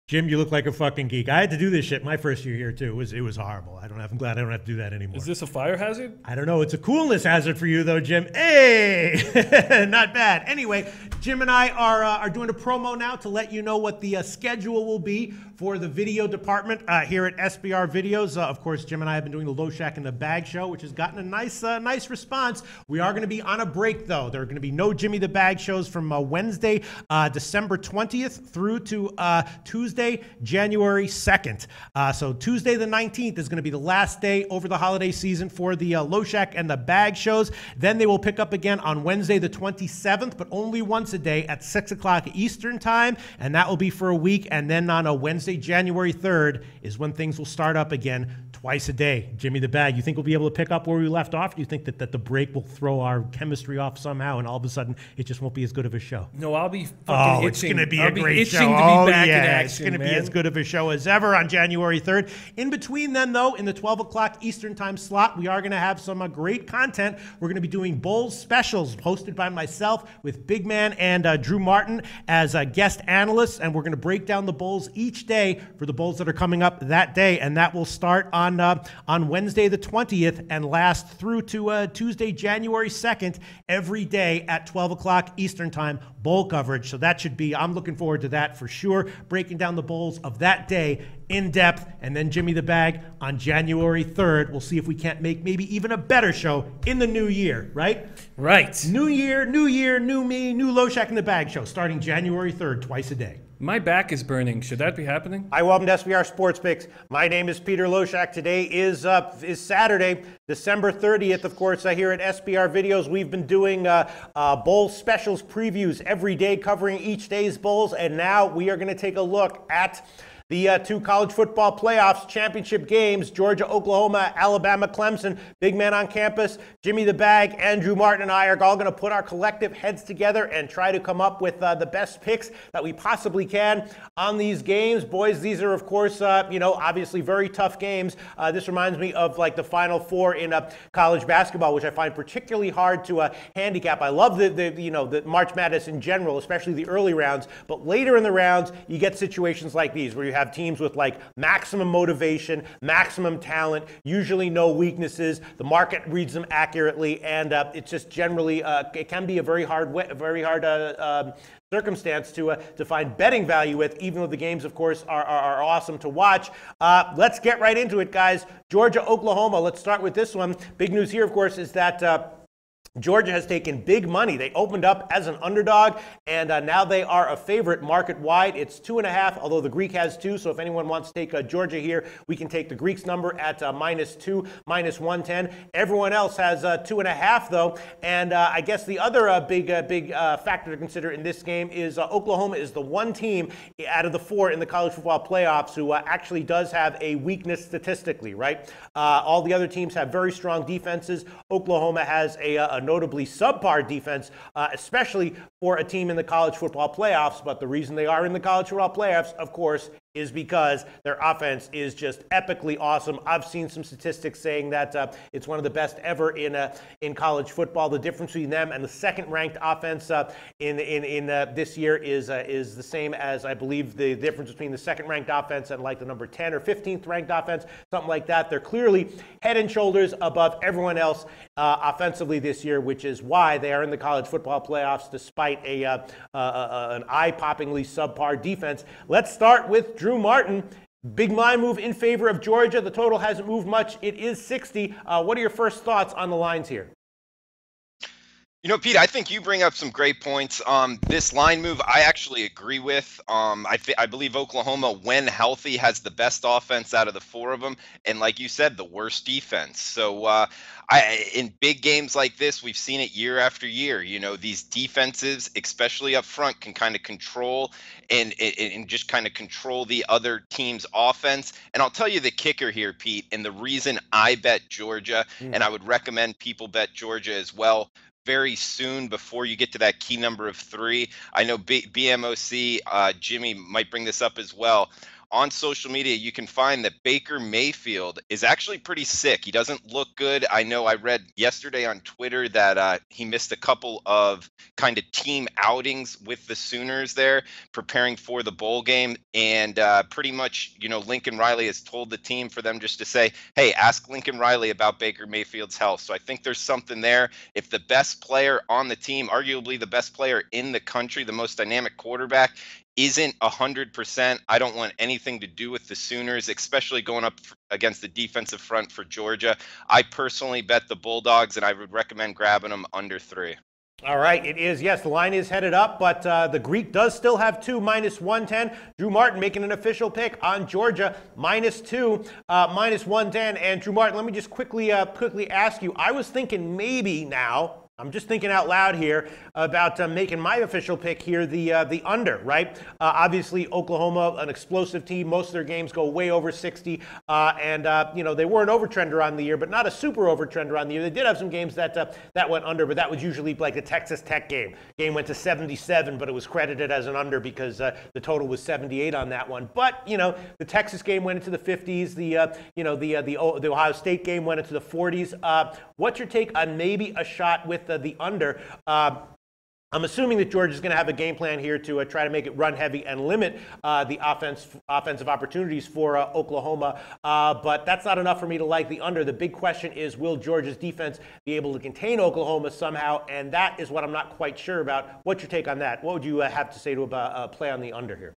Jim, you look like a fucking geek. I had to do this shit my first year here too. It was horrible. I'm glad I don't have to do that anymore. Is this a fire hazard? I don't know. It's a coolness hazard for you though, Jim. Hey, not bad. Anyway, Jim and I are doing a promo now to let you know what the schedule will be for the video department here at SBR Videos. Of course, Jim and I have been doing the Loshak the Bag Show, which has gotten a nice response. We are going to be on a break though. There are going to be no Jimmy the Bag shows from Wednesday, December 20th through to Tuesday, January 2nd. So Tuesday the 19th is going to be the last day over the holiday season for the Loshak and the Bag shows. Then they will pick up again on Wednesday the 27th, but only once a day at 6 o'clock Eastern time, and that will be for a week. And then on a Wednesday, January 3rd is when things will start up again, twice a day. Jimmy the Bag, you think we'll be able to pick up where we left off? Do you think that the break will throw our chemistry off somehow and all of a sudden it just won't be as good of a show? No, I'll be fucking itching. It's going to be a I'll great be show. itching to be back in action, it's going to be as good of a show as ever on January 3rd. In between then, though, in the 12 o'clock Eastern time slot, we are going to have some great content. We're going to be doing Bulls specials hosted by myself with Big Man and Drew Martin as guest analysts, and we're going to break down the Bulls each day for the Bulls that are coming up that day, and that will start on Wednesday the 20th and last through to Tuesday, January 2nd, every day at 12 o'clock Eastern time, Bull coverage. So that should be, I'm looking forward to that for sure, breaking down the Bulls of that day in depth, and then Jimmy the Bag on January 3rd. We'll see if we can't make maybe even a better show in the new year, right? Right. New year, new me, new Loshak the Bag show starting January 3rd, twice a day. My back is burning. Should that be happening? Hi, welcome to SBR Sports Picks. My name is Peter Loshak. Today is Saturday, December 30th. Of course, here at SBR Videos, we've been doing bowl specials previews every day, covering each day's bowls, and now we are going to take a look at the two college football playoffs championship games, Georgia, Oklahoma, Alabama, Clemson. Big Man on campus, Jimmy the Bag, Andrew Martin, and I are all going to put our collective heads together and try to come up with the best picks that we possibly can on these games. Boys, these are, of course, obviously very tough games. This reminds me of like the Final Four in college basketball, which I find particularly hard to handicap. I love the March Madness in general, especially the early rounds, but later in the rounds, you get situations like these where you have teams with like maximum motivation, maximum talent, usually no weaknesses. The market reads them accurately, and it's just generally it can be a very hard circumstance to find betting value with, even though the games, of course, are awesome to watch. Let's get right into it, guys. Georgia, Oklahoma. Let's start with this one. Big news here, of course, is that Georgia has taken big money. They opened up as an underdog, and now they are a favorite market-wide. It's 2.5, although the Greek has 2, so if anyone wants to take Georgia here, we can take the Greek's number at -2, -110. Everyone else has 2.5, though, and I guess the other big factor to consider in this game is Oklahoma is the one team out of the 4 in the college football playoffs who actually does have a weakness statistically, right? All the other teams have very strong defenses. Oklahoma has a notably subpar defense, especially for a team in the college football playoffs. But the reason they are in the college football playoffs, of course, is because their offense is just epically awesome. I've seen some statistics saying that it's one of the best ever in college football. The difference between them and the second-ranked offense in this year is the same as, I believe, the difference between the second-ranked offense and like the number 10 or 15th ranked offense, something like that. They're clearly head and shoulders above everyone else offensively this year, which is why they are in the college football playoffs despite an eye-poppingly subpar defense. Let's start with Drew Martin. Big line move in favor of Georgia. The total hasn't moved much. It is 60. What are your first thoughts on the lines here? You know, Pete, I think you bring up some great points. This line move, I actually agree with. I believe Oklahoma, when healthy, has the best offense out of the 4 of them, and like you said, the worst defense. So in big games like this, we've seen it year after year. You know, these defenses, especially up front, can kind of control and just kind of control the other team's offense. And I'll tell you the kicker here, Pete, and the reason I bet Georgia, and I would recommend people bet Georgia as well, very soon before you get to that key number of 3. I know BMOC, Jimmy might bring this up as well. on social media, you can find that Baker Mayfield is actually pretty sick. He doesn't look good. I know I read yesterday on Twitter that he missed a couple of kind of team outings with the Sooners there, preparing for the bowl game. And pretty much, Lincoln Riley has told the team for them just to say, hey, ask Lincoln Riley about Baker Mayfield's health. So I think there's something there. If the best player on the team, arguably the best player in the country, the most dynamic quarterback, isn't 100%, I don't want anything to do with the Sooners, especially going up against the defensive front for Georgia. I personally bet the Bulldogs, and I would recommend grabbing them under 3. All right, it is. Yes, the line is headed up, but the Greek does still have 2, -110. Drew Martin making an official pick on Georgia, -2, -110. And Drew Martin, let me just quickly ask you, I was thinking maybe now, I'm just thinking out loud here about making my official pick here, the under, right? Obviously, Oklahoma, an explosive team. Most of their games go way over 60. They were an overtrender on the year, but not a super overtrender on the year. They did have some games that went under, but that was usually like the Texas Tech game. Game went to 77, but it was credited as an under because the total was 78 on that one. But, the Texas game went into the 50s. The Ohio State game went into the 40s. What's your take on maybe a shot with the under? I'm assuming that Georgia is going to have a game plan here to try to make it run heavy and limit the offensive opportunities for Oklahoma. But that's not enough for me to like the under. The big question is, will Georgia's defense be able to contain Oklahoma somehow? And that is what I'm not quite sure about. What's your take on that? What would you have to say to a play on the under here?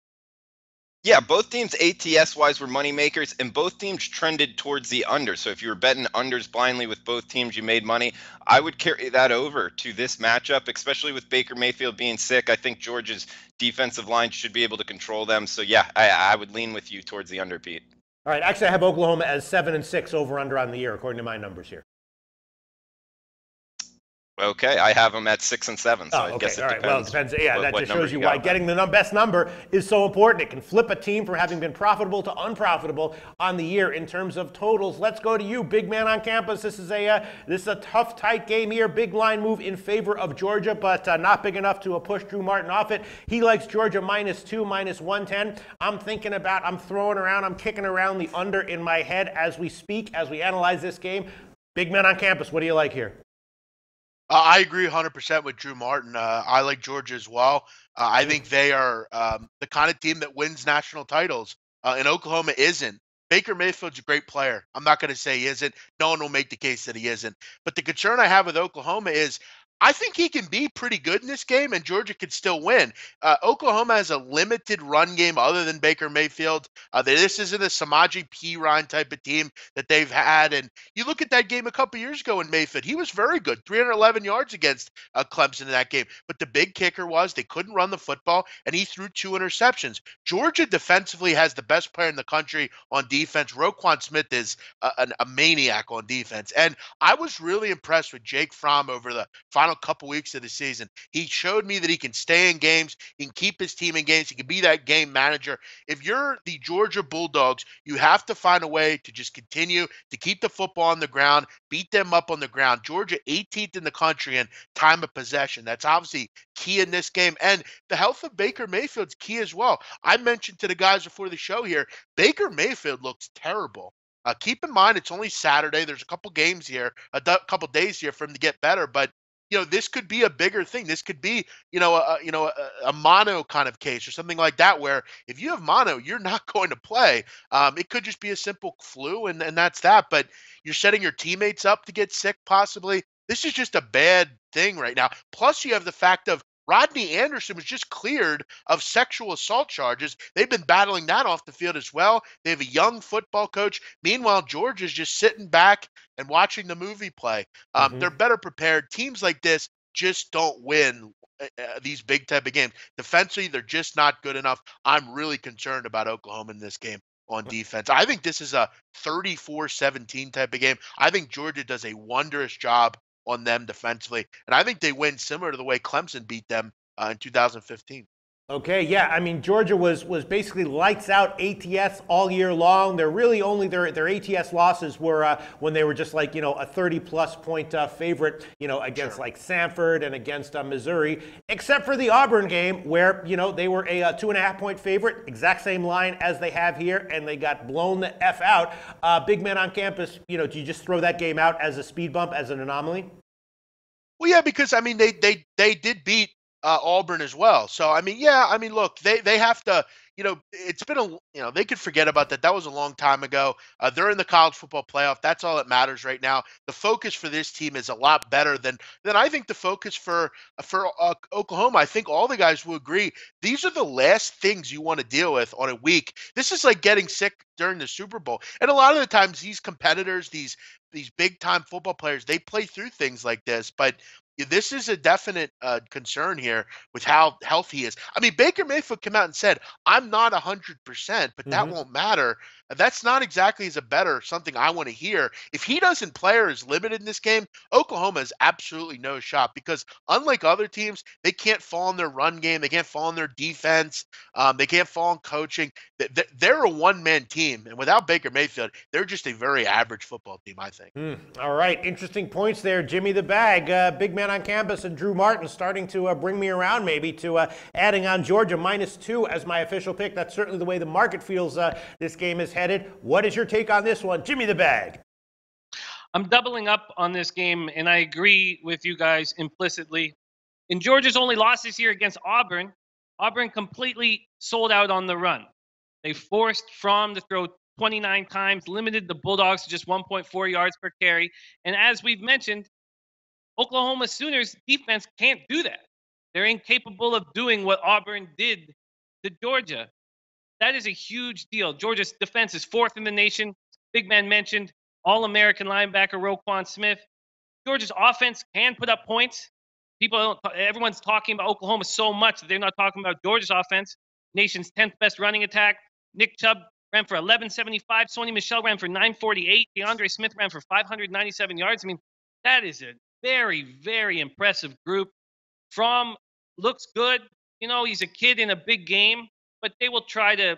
Yeah, both teams ATS-wise were money makers, and both teams trended towards the under. So if you were betting unders blindly with both teams, you made money. I would carry that over to this matchup, especially with Baker Mayfield being sick. I think Georgia's defensive line should be able to control them. So yeah, I would lean with you towards the under, Pete. All right, actually I have Oklahoma as 7-6 over/under on the year, according to my numbers here. Okay, I have them at 6 and 7. So I guess it depends. Well, it depends. Yeah, that just shows you why getting the best number is so important. It can flip a team from having been profitable to unprofitable on the year in terms of totals. Let's go to you, big man on campus. This is a tough, tight game here. Big line move in favor of Georgia, but not big enough to push Drew Martin off it. He likes Georgia -2, -110. I'm kicking around, I'm kicking around the under in my head as we speak, as we analyze this game. Big man on campus, what do you like here? I agree 100% with Drew Martin. I like Georgia as well. I think they are the kind of team that wins national titles, and Oklahoma isn't. Baker Mayfield's a great player. I'm not going to say he isn't. No one will make the case that he isn't. But the concern I have with Oklahoma is I think he can be pretty good in this game, and Georgia could still win. Oklahoma has a limited run game other than Baker Mayfield. This isn't a Samaje Perine type of team that they've had. And you look at that game a couple years ago in Mayfield, he was very good, 311 yards against Clemson in that game. But the big kicker was they couldn't run the football, and he threw 2 interceptions. Georgia defensively has the best player in the country on defense. Roquan Smith is a maniac on defense. And I was really impressed with Jake Fromm over the final couple weeks of the season. He showed me that he can stay in games, he can keep his team in games, he can be that game manager. If you're the Georgia Bulldogs, you have to find a way to just continue to keep the football on the ground, beat them up on the ground. Georgia 18th in the country in time of possession. That's obviously key in this game. And the health of Baker Mayfield's key as well. I mentioned to the guys before the show here, Baker Mayfield looks terrible. Keep in mind, it's only Saturday. There's a couple games here, a couple days here for him to get better. But this could be a bigger thing. This could be, a mono kind of case or something like that, where if you have mono, you're not going to play. It could just be a simple flu, and that's that. But you're setting your teammates up to get sick, possibly. This is just a bad thing right now. Plus, you have the fact of Rodney Anderson was just cleared of sexual assault charges. They've been battling that off the field as well. They have a young football coach. Meanwhile, Georgia's just sitting back and watching the movie play. They're better prepared. Teams like this just don't win these big type of games. Defensively, they're just not good enough. I'm really concerned about Oklahoma in this game on defense. I think this is a 34-17 type of game. I think Georgia does a wondrous job on them defensively, and I think they win similar to the way Clemson beat them in 2015. Okay, yeah. I mean, Georgia was basically lights out ATS all year long. They're really only their ATS losses were when they were just like a 30-plus point favorite, against like Samford and against Missouri, except for the Auburn game where they were a 2.5-point favorite, exact same line as they have here, and they got blown the f out. Big man on campus, do you just throw that game out as a speed bump, as an anomaly? Well, yeah, because I mean they did beat Auburn as well. So I mean, yeah, I mean, look, they have to, it's been they could forget about that. That was a long time ago. They're in the college football playoff. That's all that matters right now. The focus for this team is a lot better than I think the focus for Oklahoma. I think all the guys will agree. These are the last things you want to deal with on a week. This is like getting sick during the Super Bowl. And a lot of the times these competitors, these big time football players, they play through things like this, but this is a definite concern here with how healthy he is. I mean, Baker Mayfield came out and said, "I'm not 100%, but that won't matter." That's not exactly as a better something I want to hear. If he doesn't play or is limited in this game, Oklahoma has absolutely no shot because unlike other teams, they can't fall in their run game, they can't fall in their defense, they can't fall in coaching. They're a one-man team, and without Baker Mayfield, they're just a very average football team, I think. All right, interesting points there, Jimmy the Bag, big man on campus, and Drew Martin starting to bring me around maybe to adding on Georgia -2 as my official pick. That's certainly the way the market feels this game is headed. What is your take on this one, Jimmy the Bag? I'm doubling up on this game, and I agree with you guys implicitly. In Georgia's only loss this year against Auburn, Auburn completely sold out on the run. They forced Fromm to throw 29 times, limited the Bulldogs to just 1.4 yards per carry. And as we've mentioned, Oklahoma Sooners defense can't do that. They're incapable of doing what Auburn did to Georgia. That is a huge deal. Georgia's defense is 4th in the nation. Big man mentioned All-American linebacker Roquan Smith. Georgia's offense can put up points. Everyone's talking about Oklahoma so much that they're not talking about Georgia's offense. Nation's 10th best running attack. Nick Chubb ran for 1175. Sony Michel ran for 948. DeAndre Smith ran for 597 yards. I mean, that is a very, very impressive group. Fromm looks good. He's a kid in a big game, but they will try to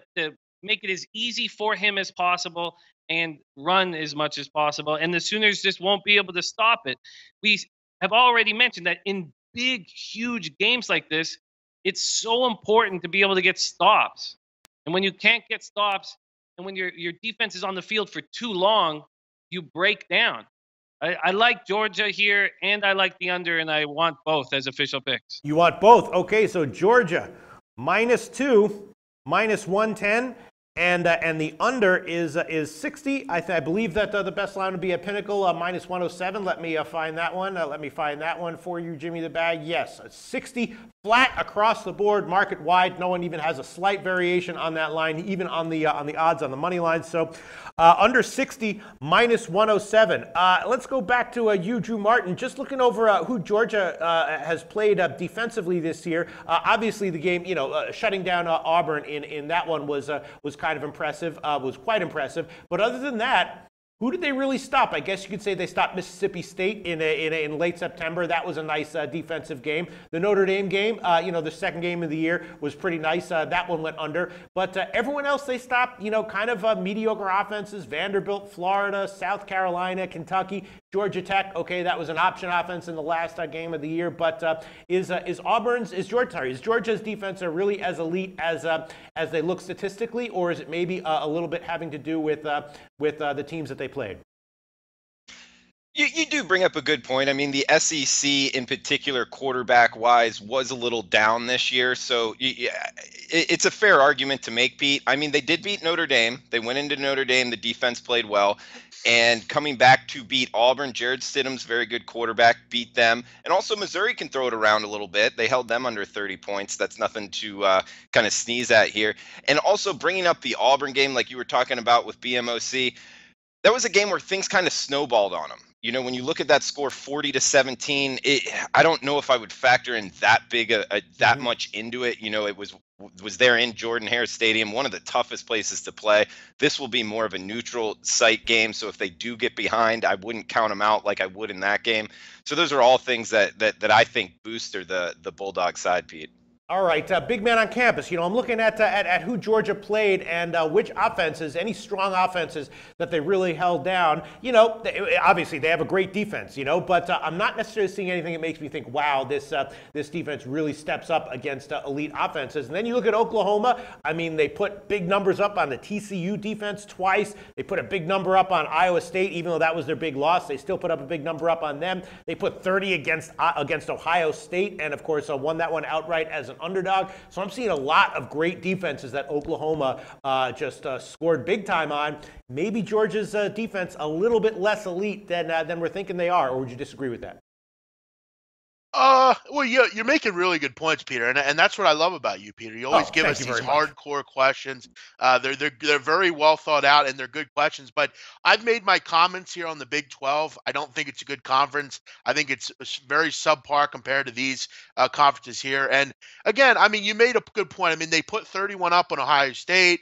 make it as easy for him as possible and run as much as possible. And the Sooners just won't be able to stop it. We have already mentioned that in big, huge games like this, it's so important to be able to get stops. And when you can't get stops, and when your defense is on the field for too long, you break down. I like Georgia here, and I like the under, and I want both as official picks. You want both? Okay, so Georgia -2, -110. And the under is 60. I believe that the best line would be at Pinnacle -107. Let me find that one. Let me find that one for you, Jimmy the Bag. Yes, 60 flat across the board, market wide. No one even has a slight variation on that line, even on the odds on the money line. So under 60 -107. Let's go back to you, Drew Martin. Just looking over who Georgia has played defensively this year. Obviously, the game, shutting down Auburn in that one was kind of impressive, was quite impressive. But other than that, who did they really stop? I guess you could say they stopped Mississippi State in late September. That was a nice defensive game. The Notre Dame game, the second game of the year, was pretty nice. That one went under. But everyone else they stopped, kind of mediocre offenses. Vanderbilt, Florida, South Carolina, Kentucky, Georgia Tech. Okay, that was an option offense in the last game of the year. But is Georgia's defense really as elite as they look statistically, or is it maybe a little bit having to do with the teams that they played? You do bring up a good point. I mean, the SEC in particular, quarterback-wise, was a little down this year. So it's a fair argument to make, Pete. I mean, they did beat Notre Dame. They went into Notre Dame. The defense played well. And coming back to beat Auburn, Jared Stidham's very good quarterback, beat them. And also Missouri can throw it around a little bit. They held them under 30 points. That's nothing to kind of sneeze at here. And also bringing up the Auburn game like you were talking about with BMOC, that was a game where things kind of snowballed on them. When you look at that score, 40-17, I don't know if I would factor in that big that much into it. It was there in Jordan-Hare Stadium, one of the toughest places to play. This will be more of a neutral site game, so if they do get behind, I wouldn't count them out like I would in that game. So those are all things that I think booster the Bulldog side, Pete. All right, big man on campus. You know, I'm looking at who Georgia played and which offenses, any strong offenses that they really held down. You know, obviously they have a great defense. You know, but I'm not necessarily seeing anything that makes me think, wow, this defense really steps up against elite offenses. And then you look at Oklahoma. I mean, they put big numbers up on the TCU defense twice. They put a big number up on Iowa State, even though that was their big loss. They still put up a big number up on them. They put 30 against Ohio State, and of course won that one outright as an underdog. So I'm seeing a lot of great defenses that Oklahoma just scored big time on. Maybe Georgia's defense a little bit less elite than we're thinking they are, or would you disagree with that? Well, you're making really good points, Peter, and that's what I love about you, Peter. You always give us these hardcore questions. They're very well thought out, and they're good questions. But I've made my comments here on the Big 12. I don't think it's a good conference. I think it's very subpar compared to these conferences here. And again, I mean, you made a good point. I mean, they put 31 up on Ohio State.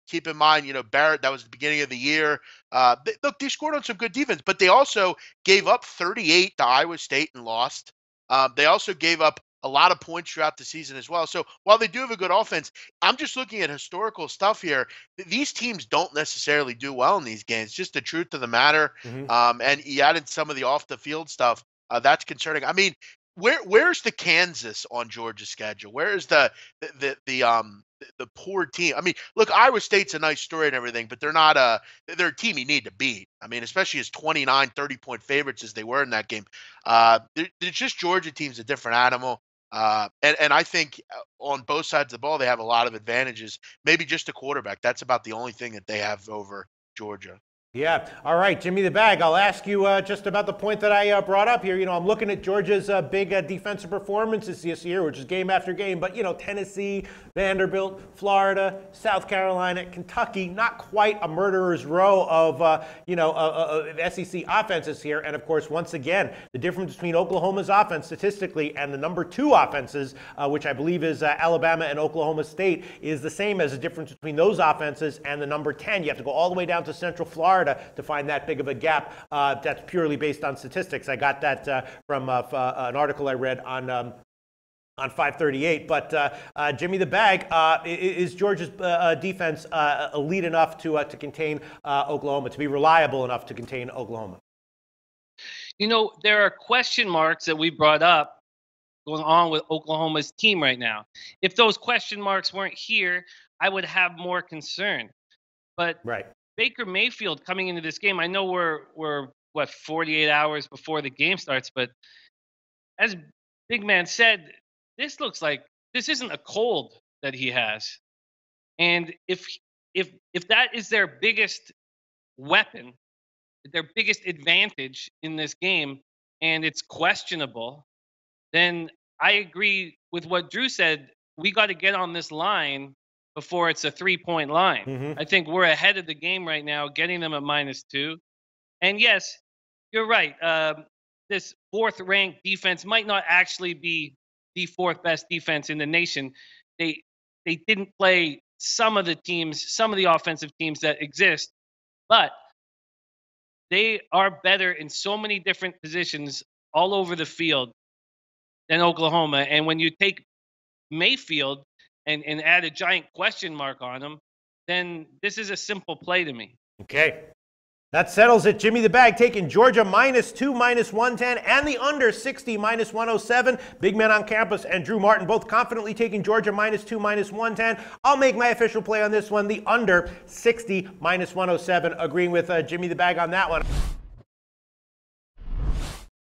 Keep in mind, you know, Barrett, that was the beginning of the year. They scored on some good defense, but they also gave up 38 to Iowa State and lost. They also gave up a lot of points throughout the season as well. So while they do have a good offense, I'm just looking at historical stuff here. These teams don't necessarily do well in these games. Just the truth of the matter. And you added some of the off the field stuff. That's concerning. I mean, where's the Kansas on Georgia's schedule? Where is the poor team? I mean, look, Iowa State's a nice story and everything, but they're a team you need to beat. I mean, especially as 29, 30-point favorites as they were in that game. It's just Georgia team's a different animal. And I think on both sides of the ball, they have a lot of advantages. Maybe just a quarterback. That's about the only thing that they have over Georgia. Yeah. All right, Jimmy the Bag, I'll ask you just about the point that I brought up here. You know, I'm looking at Georgia's big defensive performances this year, which is game after game. But, you know, Tennessee, Vanderbilt, Florida, South Carolina, Kentucky, not quite a murderer's row of, SEC offenses here. And, of course, once again, the difference between Oklahoma's offense statistically and the number 2 offenses, which I believe is Alabama and Oklahoma State, is the same as the difference between those offenses and the number 10. You have to go all the way down to Central Florida to find that big of a gap. That's purely based on statistics. I got that from an article I read on 538. But Jimmy the Bag, is Georgia's defense elite enough to contain Oklahoma, to be reliable enough to contain Oklahoma? You know, there are question marks that we brought up going on with Oklahoma's team right now. If those question marks weren't here, I would have more concern. But right. Baker Mayfield coming into this game, I know we're 48 hours before the game starts, but as Big Man said, this looks like this isn't a cold that he has. And if that is their biggest weapon, their biggest advantage in this game, and it's questionable, then I agree with what Drew said. We got to get on this line before it's a 3-point line. I think we're ahead of the game right now, getting them at -2. And yes, you're right. This 4th-ranked defense might not actually be the 4th best defense in the nation. They didn't play some of the teams, some of the offensive teams that exist, but they are better in so many different positions all over the field than Oklahoma. And when you take Mayfield and add a giant question mark on him, then this is a simple play to me. Okay. That settles it. Jimmy the Bag taking Georgia -2, -110, and the under 60, -107. Big Man on Campus and Drew Martin both confidently taking Georgia -2, -110. I'll make my official play on this one, the under 60, -107, agreeing with Jimmy the Bag on that one.